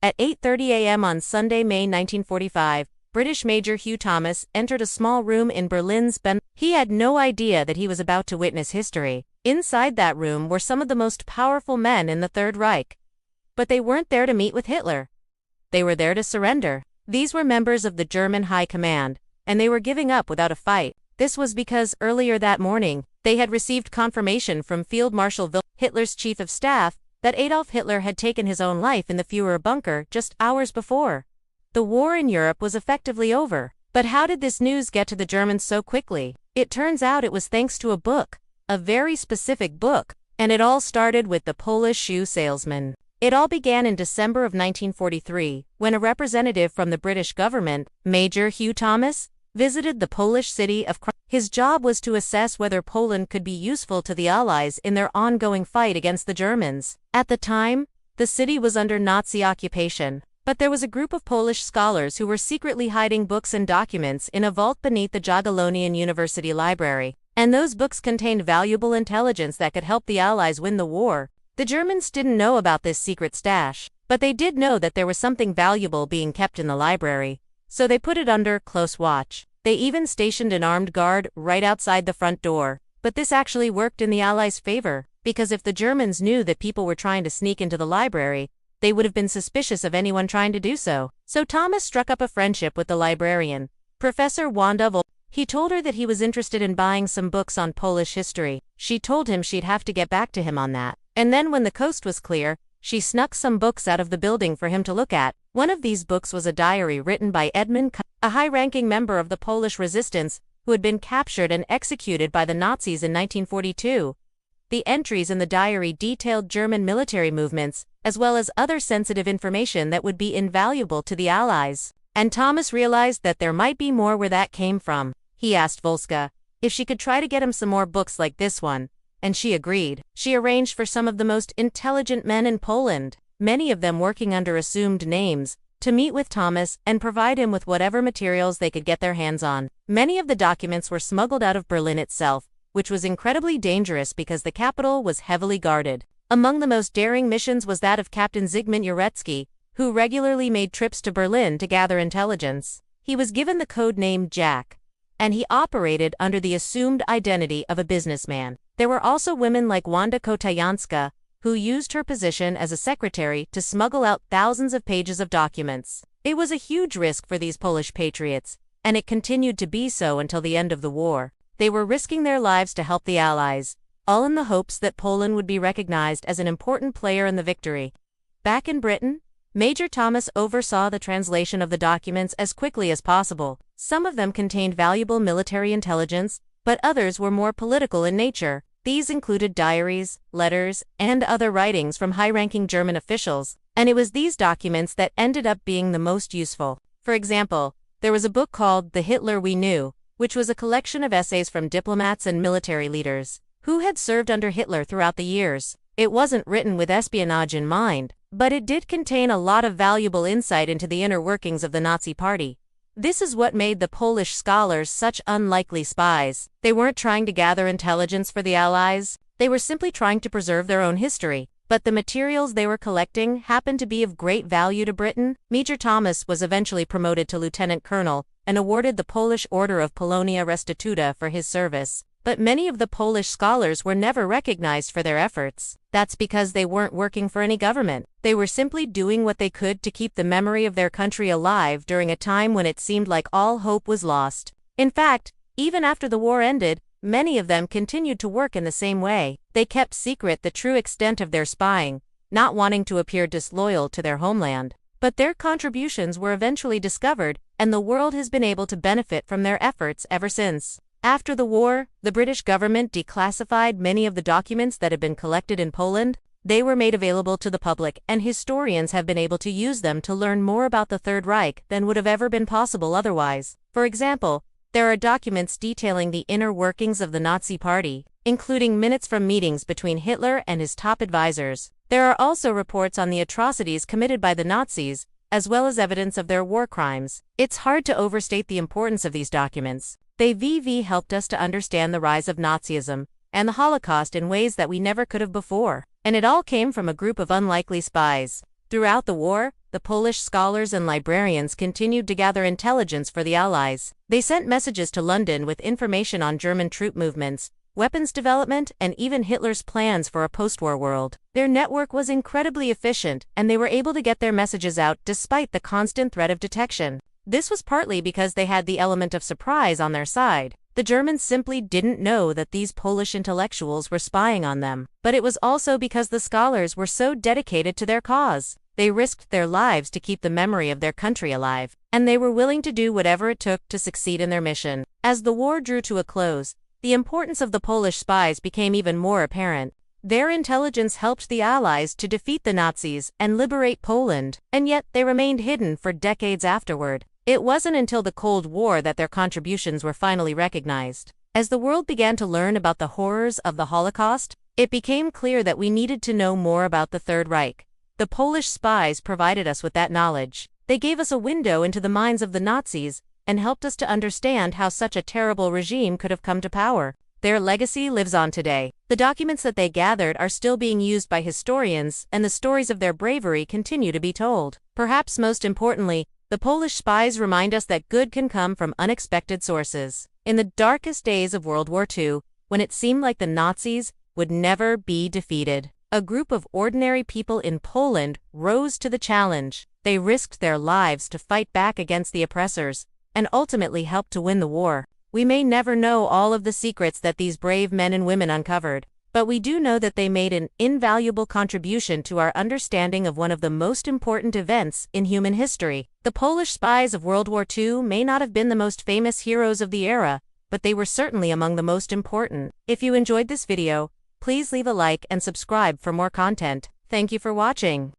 At 8:30 a.m. on Sunday, May 1945, British Major Hugh Thomas entered a small room in Berlin's He had no idea that he was about to witness history. Inside that room were some of the most powerful men in the Third Reich. But they weren't there to meet with Hitler. They were there to surrender. These were members of the German High Command, and they were giving up without a fight. This was because, earlier that morning, they had received confirmation from Field Marshal Wilhelm, Hitler's chief of staff, that Adolf Hitler had taken his own life in the Führer bunker just hours before. The war in Europe was effectively over. But how did this news get to the Germans so quickly? It turns out it was thanks to a book, a very specific book, and it all started with the Polish shoe salesman. It all began in December of 1943, when a representative from the British government, Major Hugh Thomas, visited the Polish city of Krakow. His job was to assess whether Poland could be useful to the Allies in their ongoing fight against the Germans. At the time, the city was under Nazi occupation, but there was a group of Polish scholars who were secretly hiding books and documents in a vault beneath the Jagiellonian University Library, and those books contained valuable intelligence that could help the Allies win the war. The Germans didn't know about this secret stash, but they did know that there was something valuable being kept in the library, so they put it under close watch. They even stationed an armed guard right outside the front door. But this actually worked in the Allies' favor, because if the Germans knew that people were trying to sneak into the library, they would have been suspicious of anyone trying to do so. So Thomas struck up a friendship with the librarian, Professor Wanda Vol. He told her that he was interested in buying some books on Polish history. She told him she'd have to get back to him on that. And then when the coast was clear, she snuck some books out of the building for him to look at. One of these books was a diary written by Edmund, a high-ranking member of the Polish resistance, who had been captured and executed by the Nazis in 1942. The entries in the diary detailed German military movements, as well as other sensitive information that would be invaluable to the Allies. And Thomas realized that there might be more where that came from. He asked Volska if she could try to get him some more books like this one, and she agreed. She arranged for some of the most intelligent men in Poland, many of them working under assumed names, to meet with Thomas and provide him with whatever materials they could get their hands on. Many of the documents were smuggled out of Berlin itself, which was incredibly dangerous because the capital was heavily guarded. Among the most daring missions was that of Captain Zygmunt Jarecki, who regularly made trips to Berlin to gather intelligence. He was given the code name Jack, and he operated under the assumed identity of a businessman. There were also women like Wanda Kotajanska, who used her position as a secretary to smuggle out thousands of pages of documents. It was a huge risk for these Polish patriots, and it continued to be so until the end of the war. They were risking their lives to help the Allies, all in the hopes that Poland would be recognized as an important player in the victory. Back in Britain, Major Thomas oversaw the translation of the documents as quickly as possible. Some of them contained valuable military intelligence, but others were more political in nature. These included diaries, letters, and other writings from high-ranking German officials, and it was these documents that ended up being the most useful. For example, there was a book called The Hitler We Knew, which was a collection of essays from diplomats and military leaders who had served under Hitler throughout the years. It wasn't written with espionage in mind, but it did contain a lot of valuable insight into the inner workings of the Nazi Party. This is what made the Polish scholars such unlikely spies. They weren't trying to gather intelligence for the Allies, they were simply trying to preserve their own history. But the materials they were collecting happened to be of great value to Britain. Major Thomas was eventually promoted to lieutenant colonel and awarded the Polish Order of Polonia Restituta for his service. But many of the Polish scholars were never recognized for their efforts. That's because they weren't working for any government. They were simply doing what they could to keep the memory of their country alive during a time when it seemed like all hope was lost. In fact, even after the war ended, many of them continued to work in the same way. They kept secret the true extent of their spying, not wanting to appear disloyal to their homeland. But their contributions were eventually discovered, and the world has been able to benefit from their efforts ever since. After the war, the British government declassified many of the documents that had been collected in Poland. They were made available to the public, and historians have been able to use them to learn more about the Third Reich than would have ever been possible otherwise. For example, there are documents detailing the inner workings of the Nazi Party, including minutes from meetings between Hitler and his top advisors. There are also reports on the atrocities committed by the Nazis, as well as evidence of their war crimes. It's hard to overstate the importance of these documents. They helped us to understand the rise of Nazism and the Holocaust in ways that we never could have before. And it all came from a group of unlikely spies. Throughout the war, the Polish scholars and librarians continued to gather intelligence for the Allies. They sent messages to London with information on German troop movements, weapons development, and even Hitler's plans for a post-war world. Their network was incredibly efficient, and they were able to get their messages out despite the constant threat of detection. This was partly because they had the element of surprise on their side. The Germans simply didn't know that these Polish intellectuals were spying on them. But it was also because the scholars were so dedicated to their cause. They risked their lives to keep the memory of their country alive, and they were willing to do whatever it took to succeed in their mission. As the war drew to a close, the importance of the Polish spies became even more apparent. Their intelligence helped the Allies to defeat the Nazis and liberate Poland, and yet they remained hidden for decades afterward. It wasn't until the Cold War that their contributions were finally recognized. As the world began to learn about the horrors of the Holocaust, it became clear that we needed to know more about the Third Reich. The Polish spies provided us with that knowledge. They gave us a window into the minds of the Nazis and helped us to understand how such a terrible regime could have come to power. Their legacy lives on today. The documents that they gathered are still being used by historians, and the stories of their bravery continue to be told. Perhaps most importantly, the Polish spies remind us that good can come from unexpected sources. In the darkest days of World War II, when it seemed like the Nazis would never be defeated, a group of ordinary people in Poland rose to the challenge. They risked their lives to fight back against the oppressors, and ultimately helped to win the war. We may never know all of the secrets that these brave men and women uncovered, but we do know that they made an invaluable contribution to our understanding of one of the most important events in human history. The Polish spies of World War II may not have been the most famous heroes of the era, but they were certainly among the most important. If you enjoyed this video, please leave a like and subscribe for more content. Thank you for watching.